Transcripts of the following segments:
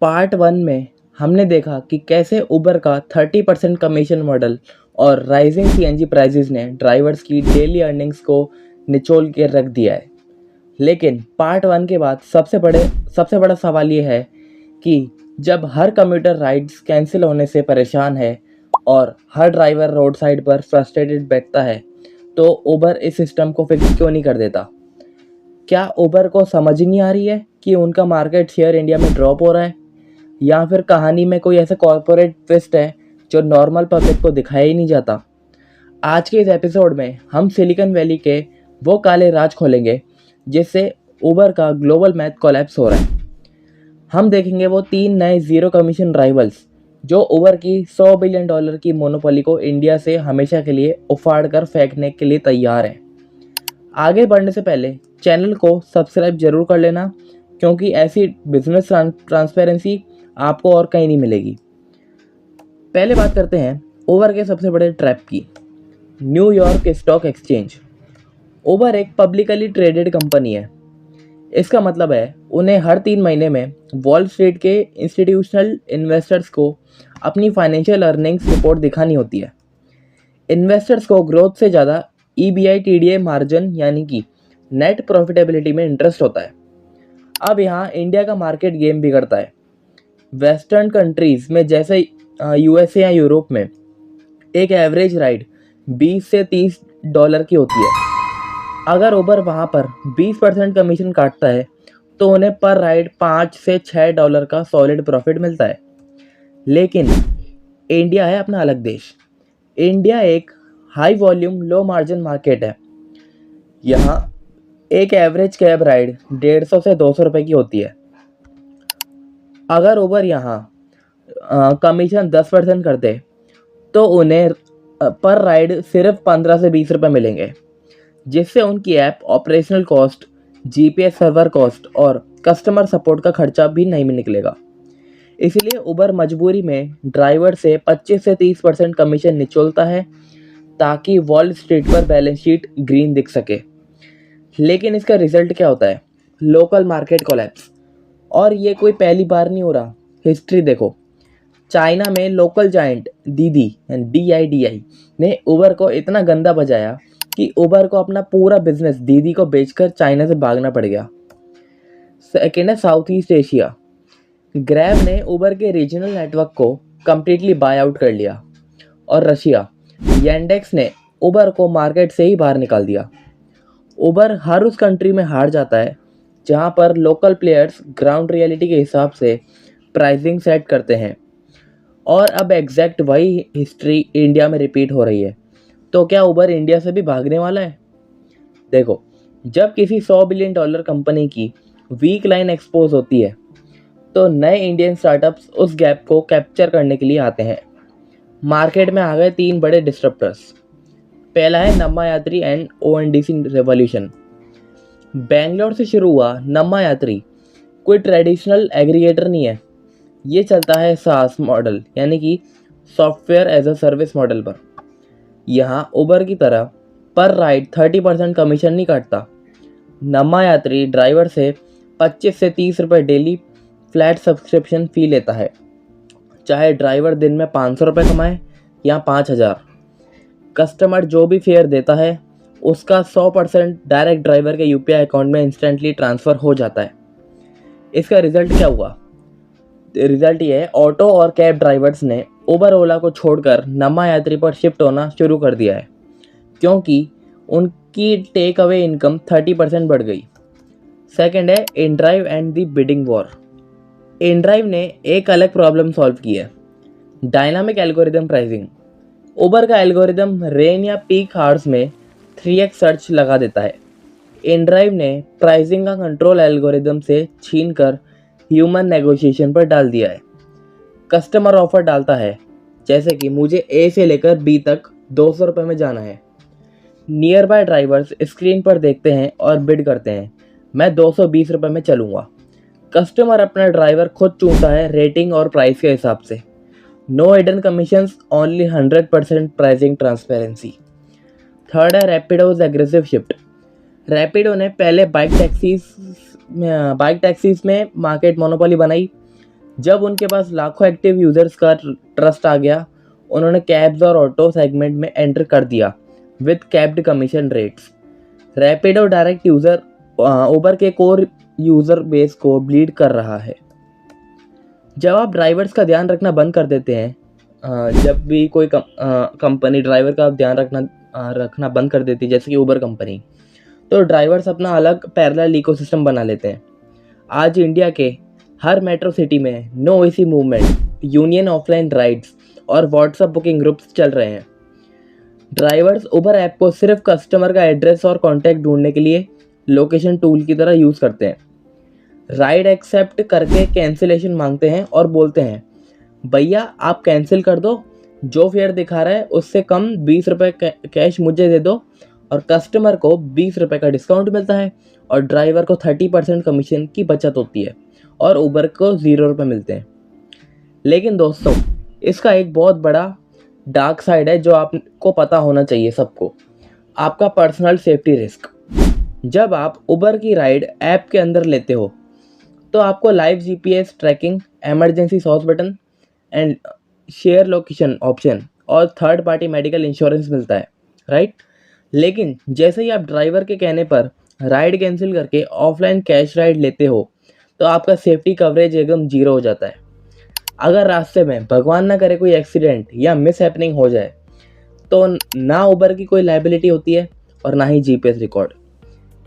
Part 1 में हमने देखा कि कैसे उबर का 30% कमीशन मॉडल और राइजिंग सीएनजी प्राइसेस ने ड्राइवर्स की डेली अर्निंग्स को निचोड़ के रख दिया है। लेकिन पार्ट 1 के बाद सबसे बड़ा सवाल ये है कि जब हर कम्यूटर राइड्स कैंसिल होने से परेशान है और हर ड्राइवर रोड साइड पर फ्रस्ट्रेटेड बैठता है, तो उबर इस सिस्टम को फिक्स क्यों नहीं कर देता? क्या उबर को समझ ही नहीं आ रही है कि उनका मार्केट शेयर इंडिया में ड्रॉप हो रहा है, या फिर कहानी में कोई ऐसा कॉर्पोरेट ट्विस्ट है जो नॉर्मल पब्लिक को दिखाया ही नहीं जाता? आज के इस एपिसोड में हम सिलिकॉन वैली के वो काले राज खोलेंगे जिससे उबर का ग्लोबल मैथ कोलैप्स हो रहा है। हम देखेंगे वो 3 नए जीरो कमीशन राइवल्स जो उबर की $100 बिलियन की मोनोपोली को इंडिया से हमेशा के लिए उफाड़ कर फेंकने के लिए तैयार हैं। आगे बढ़ने से पहले चैनल को सब्सक्राइब जरूर कर लेना, क्योंकि ऐसी बिजनेस ट्रांसपेरेंसी आपको और कहीं नहीं मिलेगी। पहले बात करते हैं उबर के सबसे बड़े ट्रैप की, न्यूयॉर्क स्टॉक एक्सचेंज। उबर एक पब्लिकली ट्रेडेड कंपनी है। इसका मतलब है उन्हें हर 3 महीने में वॉल स्ट्रीट के इंस्टीट्यूशनल इन्वेस्टर्स को अपनी फाइनेंशियल अर्निंग्स रिपोर्ट दिखानी होती है। इन्वेस्टर्स को ग्रोथ से ज़्यादा EBITDA मार्जिन यानी कि नेट प्रॉफिटेबिलिटी में इंटरेस्ट होता है। अब यहाँ इंडिया का मार्केट गेम बिगड़ता है। वेस्टर्न कंट्रीज़ में जैसे USA या यूरोप में एक एवरेज राइड $20 से $30 की होती है। अगर उबर वहाँ पर 20% कमीशन काटता है तो उन्हें पर राइड $5 से $6 का सॉलिड प्रॉफिट मिलता है। लेकिन इंडिया है अपना अलग देश। इंडिया एक high volume low margin market है। यहाँ एक एवरेज कैब राइड 150 से 200 रुपये की होती है। अगर उबर यहाँ कमीशन 10% करते तो उन्हें पर राइड सिर्फ 15 से 20 रुपये मिलेंगे, जिससे उनकी app operational cost, GPS server cost और कस्टमर सपोर्ट का खर्चा भी नहीं निकलेगा। इसलिए उबर मजबूरी में ड्राइवर से 25 से 30% कमीशन निचोड़ता है ताकि वॉल स्ट्रीट पर बैलेंस शीट ग्रीन दिख सके। लेकिन इसका रिजल्ट क्या होता है? Local market collapse. और ये कोई पहली बार नहीं हो रहा, हिस्ट्री देखो। चाइना में लोकल जायंट दीदी DIDI ने उबर को इतना गंदा बजाया कि उबर को अपना पूरा बिजनेस दीदी को बेचकर चाइना से भागना पड़ गया। सेकेंड है साउथ ईस्ट एशिया। ग्रैब ने उबर के रीजनल नेटवर्क को कम्प्लीटली बाय आउट कर लिया। और रशिया, येंडेक्स ने उबर को मार्केट से ही बाहर निकाल दिया। उबर हर उस कंट्री में हार जाता है जहां पर लोकल प्लेयर्स ग्राउंड रियलिटी के हिसाब से प्राइसिंग सेट करते हैं। और अब एग्जैक्ट वही हिस्ट्री इंडिया में रिपीट हो रही है। तो क्या उबर इंडिया से भी भागने वाला है? देखो, जब किसी $100 बिलियन कंपनी की वीक लाइन एक्सपोज होती है तो नए इंडियन स्टार्टअप्स उस गैप को कैप्चर करने के लिए आते हैं। मार्केट में आ गए 3 बड़े डिस्ट्रप्टर्स। पहला है नम्मा यात्री एंड ONDC रेवोल्यूशन। बेंगलोर से शुरू हुआ नम्मा यात्री कोई ट्रेडिशनल एग्रीगेटर नहीं है। ये चलता है SaaS मॉडल यानी कि software as a service model पर। यहाँ उबर की तरह पर राइड 30% कमीशन नहीं काटता। नम्मा यात्री ड्राइवर से 25 से 30 रुपये डेली फ्लैट सब्सक्रिप्शन फ़ी लेता है, चाहे ड्राइवर दिन में 500 रुपये कमाए या 5000। कस्टमर जो भी फेयर देता है उसका 100% डायरेक्ट ड्राइवर के UPI अकाउंट में इंस्टेंटली ट्रांसफ़र हो जाता है। इसका रिज़ल्ट क्या हुआ? रिज़ल्ट ये है, ऑटो और कैब ड्राइवर्स ने उबर ओला को छोड़कर नम्मा यात्री पर शिफ्ट होना शुरू कर दिया है, क्योंकि उनकी टेक अवे इनकम 30% बढ़ गई। सेकंड है inDrive and the bidding war. InDrive ने एक अलग प्रॉब्लम सॉल्व की है, डायनामिक एल्गोरिदम प्राइसिंग। उबर का एल्गोरिदम रेन या पीक आवर्स में 3x सर्च लगा देता है। इनड्राइव ने प्राइसिंग का कंट्रोल एल्गोरिदम से छीनकर ह्यूमन नेगोशिएशन पर डाल दिया है। कस्टमर ऑफर डालता है, जैसे कि मुझे A से लेकर B तक 200 रुपये में जाना है। नियर बाय ड्राइवर्स स्क्रीन पर देखते हैं और बिड करते हैं, मैं 220 रुपये में चलूँगा। कस्टमर अपना ड्राइवर खुद चुनता है रेटिंग और प्राइस के हिसाब से। No hidden commissions, only 100% pricing transparency. Third है रैपिडोज एग्रेसिव शिफ्ट। रैपिडो ने पहले बाइक टैक्सीज में मार्केट मोनोपोली बनाई, जब उनके पास लाखों एक्टिव यूजर्स का ट्रस्ट आ गया, उन्होंने कैब्स और ऑटो सेगमेंट में एंटर कर दिया with capped commission rates. Rapido direct user Uber के कोर यूजर बेस को ब्लीड कर रहा है। जब आप ड्राइवर्स का ध्यान रखना बंद कर देते हैं, जब भी कोई कंपनी ड्राइवर का ध्यान रखना बंद कर देती है, जैसे कि उबर कंपनी, तो ड्राइवर्स अपना अलग पैरेलल इकोसिस्टम बना लेते हैं। आज इंडिया के हर मेट्रो सिटी में no AC movement, union offline rides और व्हाट्सएप बुकिंग ग्रुप्स चल रहे हैं। ड्राइवर्स उबर ऐप को सिर्फ कस्टमर का एड्रेस और कॉन्टैक्ट ढूंढने के लिए लोकेशन टूल की तरह यूज़ करते हैं। राइड एक्सेप्ट करके कैंसिलेशन मांगते हैं और बोलते हैं, भैया आप कैंसिल कर दो, जो फेयर दिखा रहा है उससे कम 20 रुपये कैश मुझे दे दो, और कस्टमर को 20 रुपये का डिस्काउंट मिलता है और ड्राइवर को 30% कमीशन की बचत होती है और उबर को 0 रुपये मिलते हैं। लेकिन दोस्तों, इसका एक बहुत बड़ा डार्क साइड है जो आपको पता होना चाहिए सबको, आपका पर्सनल सेफ्टी रिस्क। जब आप उबर की राइड ऐप के अंदर लेते हो तो आपको live GPS tracking, emergency sauce button and share location option और थर्ड पार्टी मेडिकल इंश्योरेंस मिलता है, राइट। लेकिन जैसे ही आप ड्राइवर के कहने पर राइड कैंसिल करके ऑफलाइन कैश राइड लेते हो तो आपका सेफ्टी कवरेज एकदम 0 हो जाता है। अगर रास्ते में भगवान ना करे कोई एक्सीडेंट या मिस हैपनिंग हो जाए तो ना उबर की कोई लायबिलिटी होती है और ना ही जीपीएस रिकॉर्ड।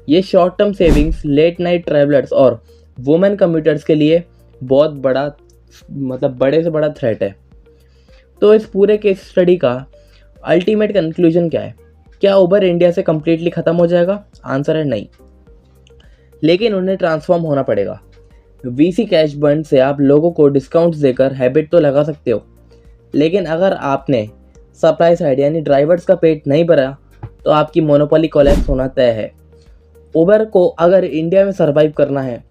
ये short term savings late night travellers और वुमेन कम्यूटर्स के लिए बहुत बड़ा, मतलब बड़े से बड़ा थ्रेट है। तो इस पूरे केस स्टडी का अल्टीमेट कंक्लूजन क्या है? क्या उबर इंडिया से कम्प्लीटली ख़त्म हो जाएगा? आंसर है नहीं, लेकिन उन्हें ट्रांसफॉर्म होना पड़ेगा। वीसी कैश बर्न से आप लोगों को डिस्काउंट्स देकर हैबिट तो लगा सकते हो, लेकिन अगर आपने सप्लाई साइड यानी ड्राइवर्स का पेट नहीं भरा तो आपकी मोनोपोली कोलैप्स होना तय है। उबर को अगर इंडिया में सर्वाइव करना है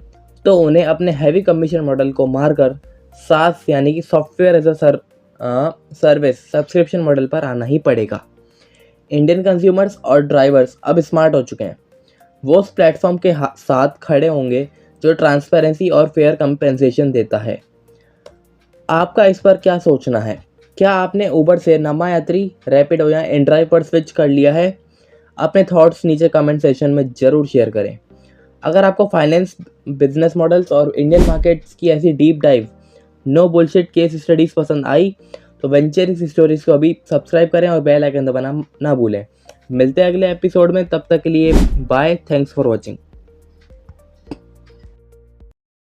तो उन्हें अपने हैवी कमीशन मॉडल को मारकर सास यानी कि software as a service subscription model पर आना ही पड़ेगा। इंडियन कंज्यूमर्स और ड्राइवर्स अब स्मार्ट हो चुके हैं, वो उस प्लेटफॉर्म के साथ खड़े होंगे जो ट्रांसपेरेंसी और फेयर कंपेंसेशन देता है। आपका इस पर क्या सोचना है? क्या आपने उबर से नमा यात्री, रैपिडो या इनड्राइव पर स्विच कर लिया है? अपने थॉट्स नीचे कमेंट सेक्शन में ज़रूर शेयर करें। अगर आपको फाइनेंस, बिजनेस मॉडल्स और इंडियन मार्केट्स की ऐसी deep dive no bullshit case studies पसंद आई तो वेंचरिंग स्टोरीज़ को अभी सब्सक्राइब करें और बेल आइकन दबाना ना भूलें। मिलते हैं अगले एपिसोड में, तब तक के लिए बाय, थैंक्स फॉर वॉचिंग।